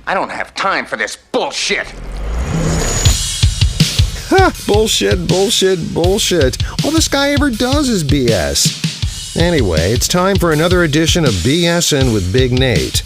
I don't have time for this bullshit. Ha! Bullshit, bullshit, bullshit. All this guy ever does is BS. Anyway, it's time for another edition of BSing with Big Nate.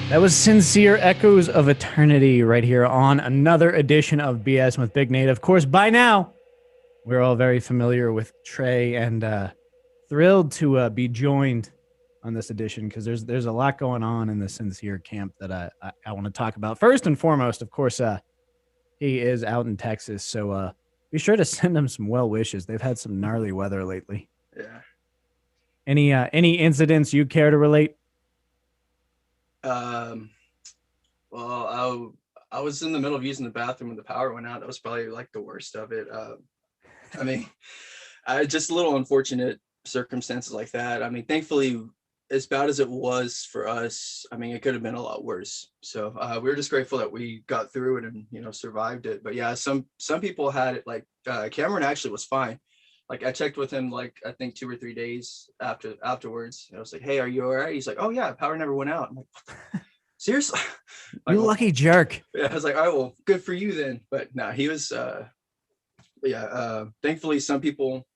That was Sincere Echoes of Eternity right here on another edition of BS with Big Nate. Of course, by now, we're all very familiar with Trey and thrilled to be joined on this edition because there's a lot going on in the Sincere camp that I want to talk about. First and foremost, of course, he is out in Texas, so be sure to send him some well wishes. They've had some gnarly weather lately. Yeah. Any incidents you care to relate? Well, I was in the middle of using the bathroom when the power went out. That was probably like the worst of it. I mean, just a little unfortunate circumstances like that. I mean, thankfully, as bad as it was for us, I mean, it could have been a lot worse. So we're just grateful that we got through it and, survived it. But yeah, some people had it like Cameron actually was fine. Like I checked with him, like, I think 2 or 3 days afterwards. I was like, hey, are you all right? He's like, oh yeah, power never went out. I'm like, seriously? You lucky jerk. Yeah, I was like, all right, well, good for you then. But no, he was, thankfully some people,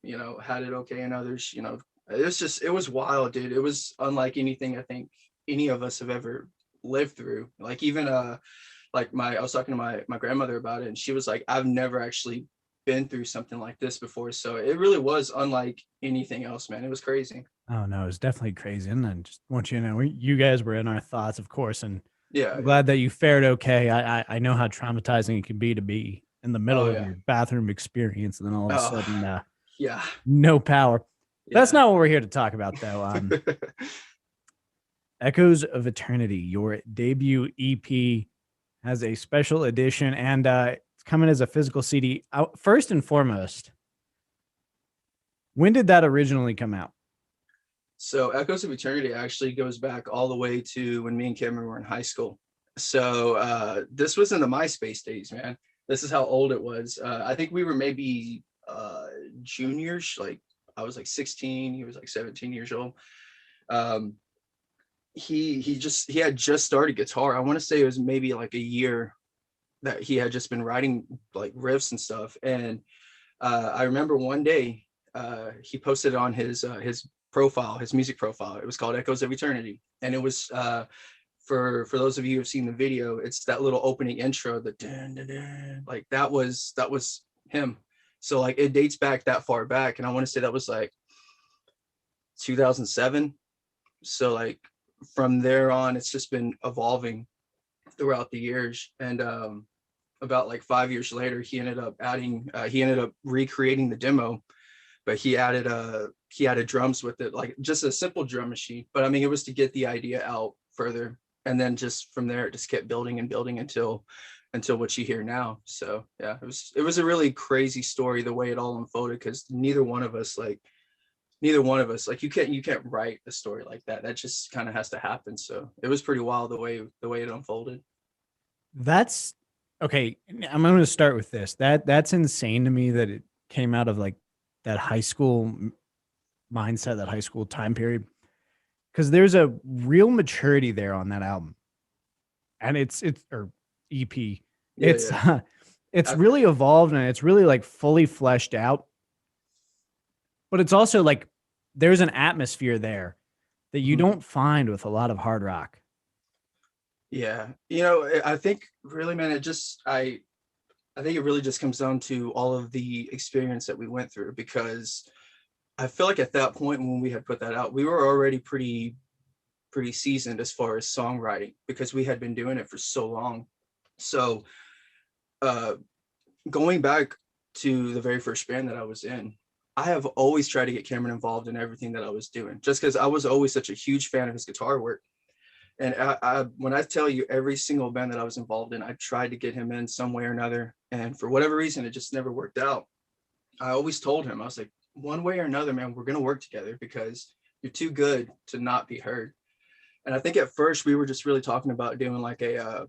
had it okay, and others, it was wild, dude. It was unlike anything I think any of us have ever lived through. Like even, I was talking to my grandmother about it, and she was like, I've never actually been through something like this before. So it really was unlike anything else, man. It was crazy. Oh no, it was definitely crazy. And I just want you to know, you guys were in our thoughts, of course. And yeah, I'm glad that you fared okay. I know how traumatizing it can be to be in the middle of your bathroom experience, and then all of a sudden, no power. Yeah. That's not what we're here to talk about, though. Echoes of Eternity, your debut EP, has a special edition, and it's coming as a physical CD. First and foremost, when did that originally come out? So Echoes of Eternity actually goes back all the way to when me and Cameron were in high school. So this was in the MySpace days, man. This is how old it was. I think we were maybe juniors. Like I was like 16, he was like 17 years old. Um, he had just started guitar. I want to say it was maybe like a year that he had just been writing like riffs and stuff. And I remember one day he posted on his profile, his music profile. It was called Echoes of Eternity, and it was for those of you who've seen the video, it's that little opening intro, the dun, dun, dun, like that was him. So like it dates back that far back, and I want to say that was like 2007. So like from there on, it's just been evolving throughout the years. And about like 5 years later, he ended up recreating the demo, but he added drums with it, like just a simple drum machine. But I mean, it was to get the idea out further, and then just from there, it just kept building and building until what you hear now. So yeah, it was a really crazy story the way it all unfolded, because neither one of us like you can't write a story like that. That just kind of has to happen. So it was pretty wild the way it unfolded. That's okay. I'm going to start with this. That's insane to me that it came out of like that high school mindset, that high school time period, because there's a real maturity there on that album, and it's or EP. Yeah, It's yeah. it's really evolved, and it's really like fully fleshed out. But it's also like there's an atmosphere there that you don't find with a lot of hard rock. Yeah, I think really, man, I think it really just comes down to all of the experience that we went through, because I feel like at that point when we had put that out, we were already pretty seasoned as far as songwriting, because we had been doing it for so long. So going back to the very first band that I was in, I have always tried to get Cameron involved in everything that I was doing, just because I was always such a huge fan of his guitar work. And when I tell you, every single band that I was involved in, I tried to get him in some way or another. And for whatever reason, it just never worked out. I always told him, I was like, one way or another, man, we're going to work together, because you're too good to not be heard. And I think at first we were just really talking about doing like a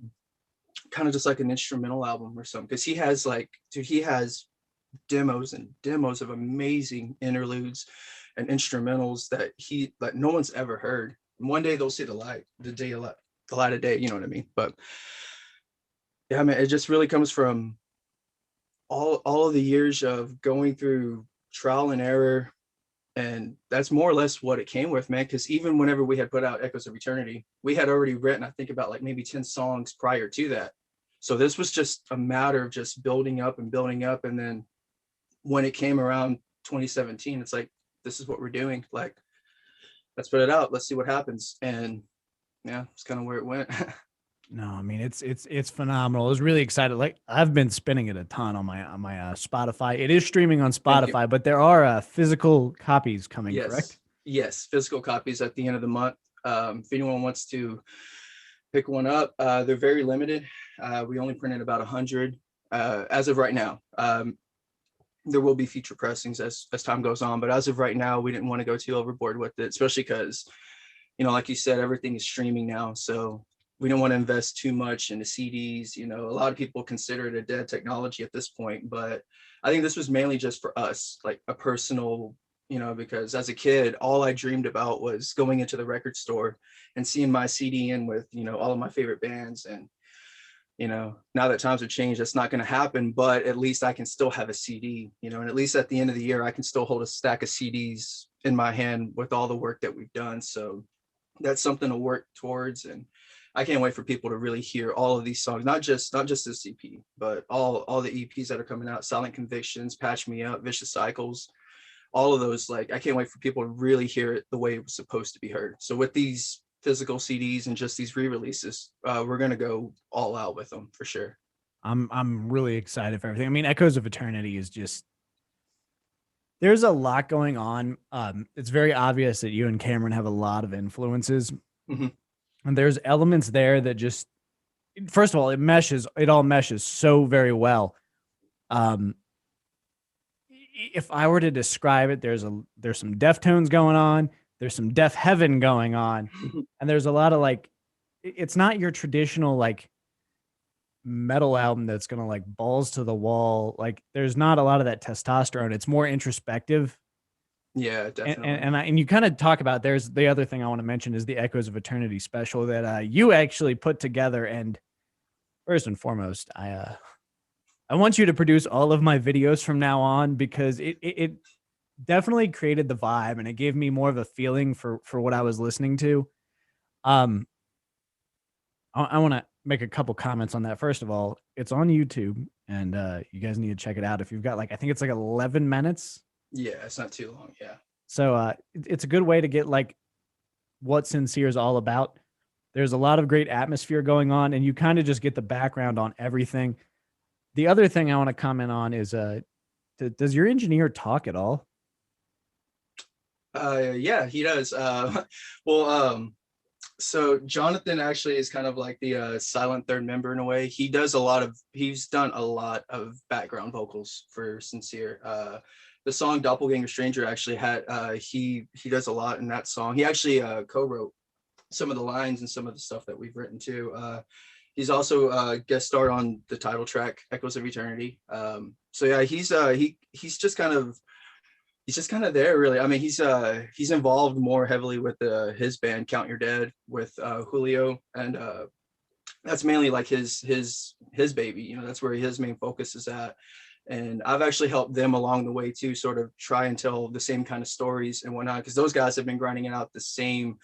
kind of just like an instrumental album or something. Because he has demos and demos of amazing interludes and instrumentals that no one's ever heard. And one day they'll see the light of day, you know what I mean? But yeah, man, it just really comes from all of the years of going through trial and error. And that's more or less what it came with, man. Because even whenever we had put out Echoes of Eternity, we had already written, I think, about like maybe 10 songs prior to that. So this was just a matter of just building up. And then when it came around 2017, it's like, this is what we're doing. Like, let's put it out. Let's see what happens. And yeah, it's kind of where it went. No, I mean it's phenomenal. I was really excited. Like I've been spinning it a ton on my Spotify. It is streaming on Spotify, but there are physical copies coming. Yes. Correct? Yes, physical copies at the end of the month. If anyone wants to pick one up, they're very limited. We only printed about 100 as of right now. There will be future pressings as time goes on, but as of right now, we didn't want to go too overboard with it, especially because, like you said, everything is streaming now. So we don't want to invest too much into CDs. A lot of people consider it a dead technology at this point, but I think this was mainly just for us, like a personal, because as a kid, all I dreamed about was going into the record store and seeing my CD in with, all of my favorite bands. And, now that times have changed, that's not going to happen, but at least I can still have a CD, and at least at the end of the year, I can still hold a stack of CDs in my hand with all the work that we've done. So that's something to work towards. And I can't wait for people to really hear all of these songs, not just this EP, but all the EPs that are coming out: Silent Convictions, Patch Me Up, Vicious Cycles, all of those. Like, I can't wait for people to really hear it the way it was supposed to be heard. So with these physical CDs and just these re-releases, we're gonna go all out with them for sure. I'm really excited for everything. I mean, Echoes of Eternity is just, there's a lot going on. It's very obvious that you and Cameron have a lot of influences. Mm-hmm. And there's elements there that just, first of all, it all meshes so very well. Um, if I were to describe it, there's some Deftones going on, there's some Def Heaven going on, and there's a lot of like, it's not your traditional like metal album that's gonna like balls to the wall. Like there's not a lot of that testosterone. It's more introspective. Yeah, definitely. And you kind of talk about, there's the other thing I want to mention is the Echoes of Eternity special that you actually put together. And first and foremost, I want you to produce all of my videos from now on, because it definitely created the vibe and it gave me more of a feeling for what I was listening to. I want to make a couple comments on that. First of all, it's on YouTube, and you guys need to check it out. If you've got like, I think it's like 11 minutes. Yeah, it's not too long. Yeah. So it's a good way to get like what Sincere is all about. There's a lot of great atmosphere going on, and you kind of just get the background on everything. The other thing I want to comment on is, does your engineer talk at all? Yeah, he does. Well, so Jonathan actually is kind of like the silent third member in a way. He's done a lot of background vocals for Sincere. The song Doppelganger Stranger actually had, he does a lot in that song. He actually co-wrote some of the lines and some of the stuff that we've written too. He's also guest starred on the title track Echoes of Eternity. So yeah, he's just kind of there really. I mean, he's involved more heavily with his band Count Your Dead with Julio, and that's mainly like his baby. You know, that's where his main focus is at. And I've actually helped them along the way too, sort of try and tell the same kind of stories and whatnot, because those guys have been grinding it out the same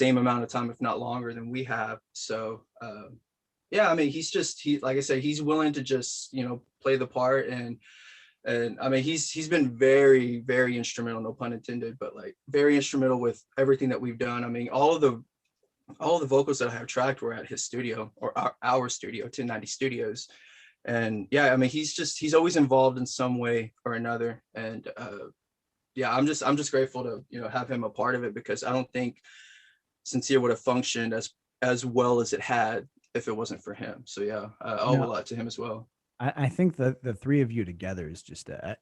amount of time, if not longer than we have. So yeah, I mean, like I said, he's willing to just, you know, play the part. And I mean, he's been very, very instrumental, no pun intended, but like very instrumental with everything that we've done. I mean, all of the vocals that I have tracked were at his studio, or our studio, 1090 Studios. And yeah, I mean, he's always involved in some way or another. And yeah, I'm just grateful to, you know, have him a part of it, because I don't think Sincere would have functioned as well as it had if it wasn't for him. So yeah, I owe a lot to him as well. I think that the three of you together is just a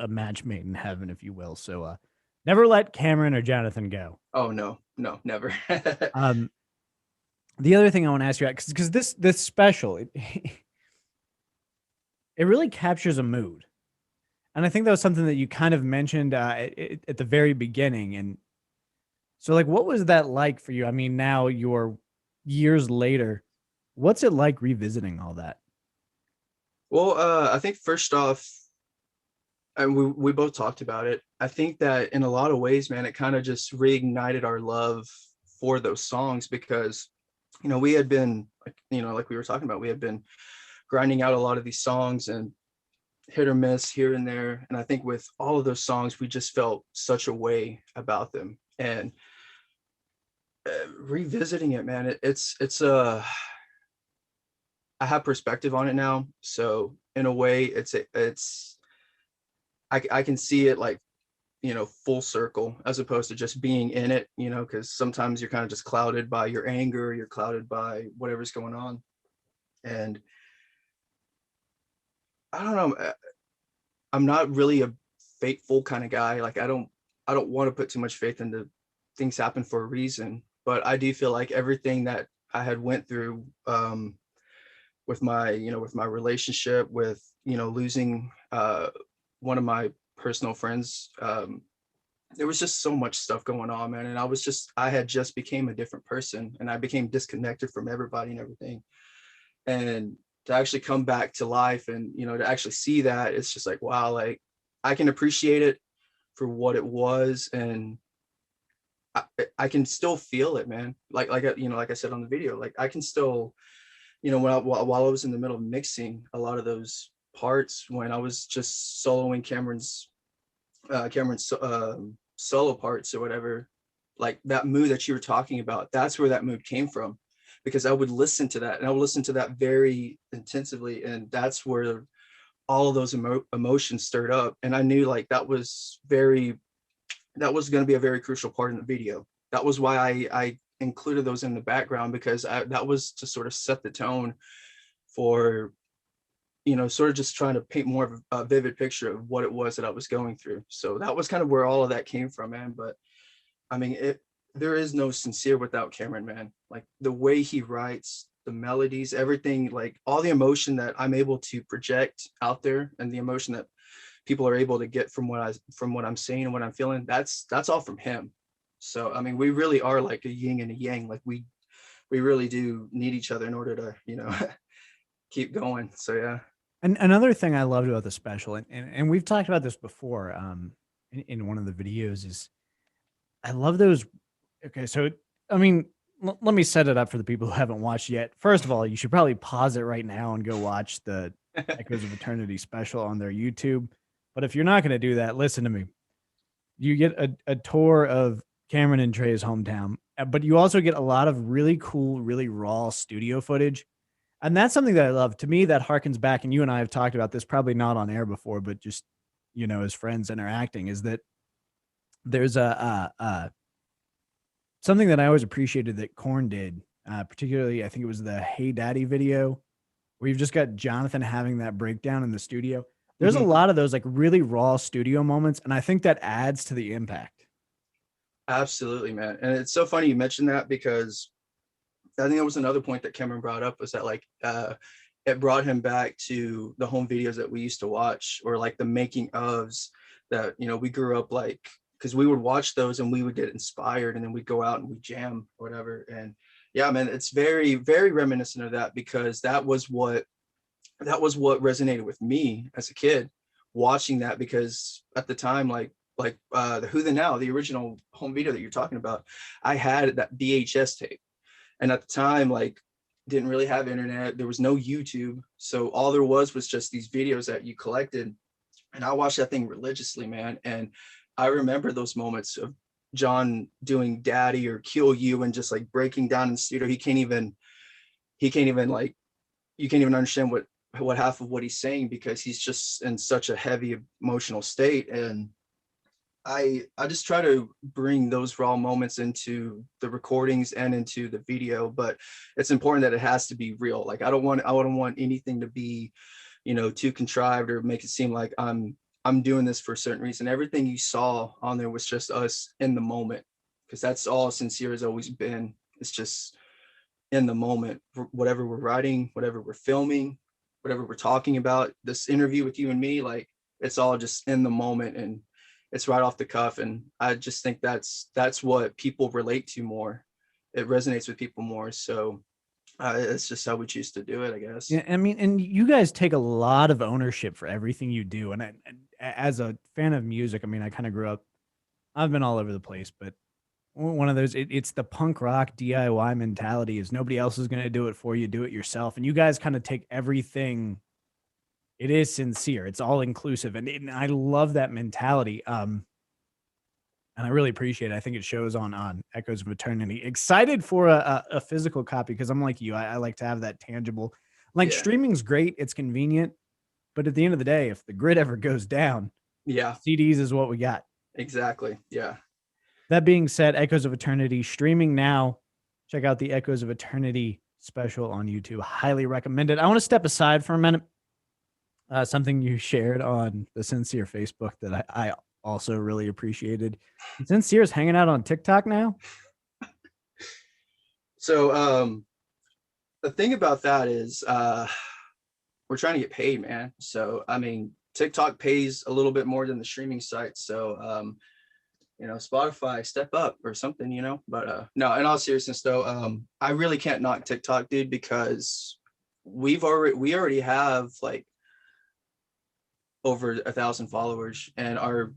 match made in heaven, if you will. So never let Cameron or Jonathan go. Oh no, never. The other thing I want to ask you, because this special, it really captures a mood. And I think that was something that you kind of mentioned at the very beginning. And so like, what was that like for you? I mean, now you're years later, what's it like revisiting all that? Well, I think first off, and we both talked about it, I think that in a lot of ways, man, it kind of just reignited our love for those songs, because, you know, we had been, you know, like we were talking about, we had been grinding out a lot of these songs and hit or miss here and there. And I think with all of those songs, we just felt such a way about them. And revisiting it, man, it's I have perspective on it now. So in a way, I can see it like, you know, full circle, as opposed to just being in it, you know, because sometimes you're kind of just clouded by your anger, you're clouded by whatever's going on. And I don't know, I'm not really a fateful kind of guy. Like I don't want to put too much faith into things happen for a reason, but I do feel like everything that I had went through with my relationship, with, you know, losing one of my personal friends, there was just so much stuff going on, man. And I had just became a different person, and I became disconnected from everybody and everything. And to actually come back to life and, you know, to actually see that, it's just like, wow, like I can appreciate it for what it was. And I can still feel it, man. Like, you know, like I said on the video, like I can still, you know, while I was in the middle of mixing a lot of those parts, when I was just soloing Cameron's solo parts or whatever, like that mood that you were talking about, that's where that mood came from, because I would listen to that, and I would listen to that very intensively, and that's where all of those emotions stirred up. And I knew like that was going to be a very crucial part in the video. That was why I included those in the background because that was to sort of set the tone for, sort of just trying to paint more of a vivid picture of what it was that I was going through. So that was kind of where all of that came from, man. But I mean, there is no Sincere without Cameron, man. Like the way he writes, the melodies, everything, like all the emotion that I'm able to project out there and the emotion that people are able to get from what I'm saying and what I'm feeling, that's all from him. So I mean, we really are like a yin and a yang. Like we really do need each other in order to, keep going. So yeah. And another thing I loved about the special, and we've talked about this before, in one of the videos, is I love those. Okay, so I mean, let me set it up for the people who haven't watched yet. First of all, you should probably pause it right now and go watch the Echoes of Eternity special on their YouTube. But if you're not going to do that, listen to me. You get a tour of Cameron and Trey's hometown, but you also get a lot of really cool, really raw studio footage. And that's something that I love. To me, that harkens back, and you and I have talked about this, probably not on air before, but just, as friends interacting, is that there's something that I always appreciated that Korn did, particularly, I think it was the Hey Daddy video, where you've just got Jonathan having that breakdown in the studio. There's a lot of those like really raw studio moments, and I think that adds to the impact. Absolutely, man. And it's so funny you mentioned that because I think that was another point that Cameron brought up, was that like it brought him back to the home videos that we used to watch, or like the making ofs that, we grew up like, because we would watch those and we would get inspired, and then we'd go out and we'd jam or whatever. And yeah, man, it's very, very reminiscent of that, because that was what resonated with me as a kid, watching that, because at the time, like the Who the Now, the original home video that you're talking about, I had that VHS tape. And at the time, like, didn't really have internet. There was no YouTube. So all there was just these videos that you collected. And I watched that thing religiously, man. And I remember those moments of John doing Daddy or Kill You and just like breaking down in the studio. He can't even like, you can't even understand what half of what he's saying, because he's just in such a heavy emotional state. And I just try to bring those raw moments into the recordings and into the video, but it's important that it has to be real. Like I wouldn't want anything to be, too contrived or make it seem like I'm doing this for a certain reason. Everything you saw on there was just us in the moment, because that's all Sincere has always been. It's just in the moment, whatever we're writing, whatever we're filming, whatever we're talking about, this interview with you and me, like it's all just in the moment and it's right off the cuff. And I just think that's what people relate to more. It resonates with people more. So it's just how we choose to do it, I guess. Yeah, I mean, and you guys take a lot of ownership for everything you do. And as a fan of music, I mean, I kind of grew up, I've been all over the place, but one of those, it's the punk rock DIY mentality, is nobody else is going to do it for you, do it yourself. And you guys kind of take everything. It is Sincere. It's all inclusive. And I love that mentality. And I really appreciate it. I think it shows on Echoes of Eternity. Excited for a physical copy, because I'm like you. I like to have that tangible. Like streaming's great. It's convenient. But at the end of the day, if the grid ever goes down, CDs is what we got. Exactly. Yeah. That being said, Echoes of Eternity streaming now. Check out the Echoes of Eternity special on YouTube. Highly recommended. I want to step aside for a minute. Something you shared on the Sincere Facebook that I also really appreciated. Sincere's hanging out on TikTok now. So the thing about that is we're trying to get paid, man. So I mean, TikTok pays a little bit more than the streaming site. So Spotify, step up or something, but no, in all seriousness though, I really can't knock TikTok, dude, because we already have like over 1,000 followers, and our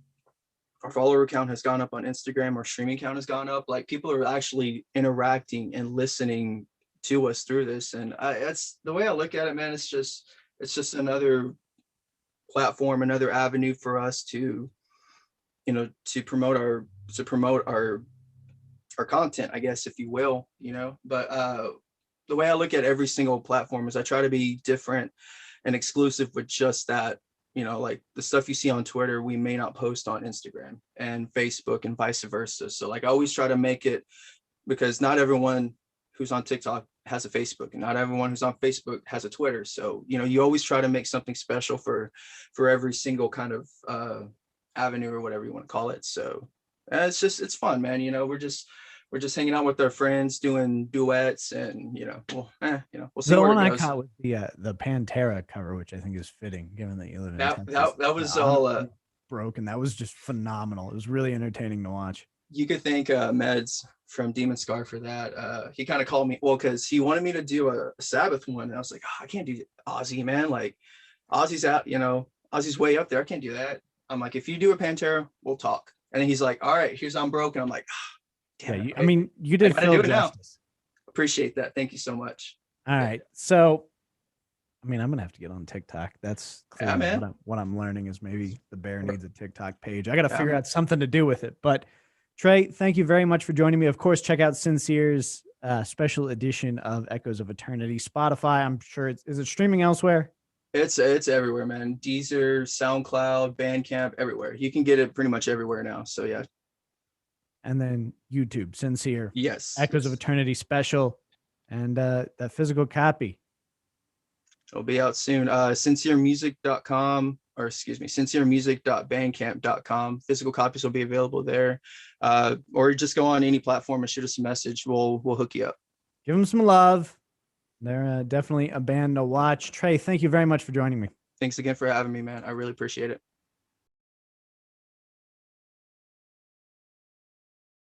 follower count has gone up on Instagram. Our streaming count has gone up. Like people are actually interacting and listening to us through this. And that's the way I look at it, man. It's just another platform, another avenue for us to promote our content, I guess, if you will, but the way I look at every single platform is I try to be different and exclusive with just that. Like the stuff you see on Twitter, we may not post on Instagram and Facebook and vice versa. So like I always try to make it because not everyone who's on TikTok has a Facebook, and not everyone who's on Facebook has a Twitter. So, you know, you always try to make something special for every single kind of avenue or whatever you want to call it. So it's fun, man. You know, we're just hanging out with our friends, doing duets, and you know, we'll see The where one it I goes. caught was the Pantera cover, which I think is fitting given that you live in Texas. That was all broken. That was just phenomenal. It was really entertaining to watch. You could thank Meds from Demon Scar for that. He kind of called me, well, because he wanted me to do a Sabbath one, and I was like, oh, I can't do Ozzy, man. Like, Ozzy's out, you know, Ozzy's way up there. I can't do that. I'm like, if you do a Pantera, we'll talk. And then he's like, all right, here's I'm broken. I'm like, oh, damn. Yeah, I mean, you did Phil justice. Appreciate that. Thank you so much. All right, so I mean, I'm gonna have to get on TikTok. That's what I'm learning is maybe the bear needs a TikTok page. I got to figure out something to do with it. But Trey, thank you very much for joining me. Of course, check out Sin Seer's special edition of Echoes of Eternity. Spotify, I'm sure is it streaming elsewhere? It's everywhere, man. Deezer, SoundCloud, Bandcamp, everywhere. You can get it pretty much everywhere now. So yeah. And then YouTube, Sin Seer. Yes. Echoes of Eternity special, and that physical copy. It'll be out soon. Sinceremusic.com, or excuse me, sinceremusic.bandcamp.com. Physical copies will be available there. Or just go on any platform and shoot us a message. We'll hook you up. Give them some love. They're definitely a band to watch. Trey, thank you very much for joining me. Thanks again for having me, man. I really appreciate it.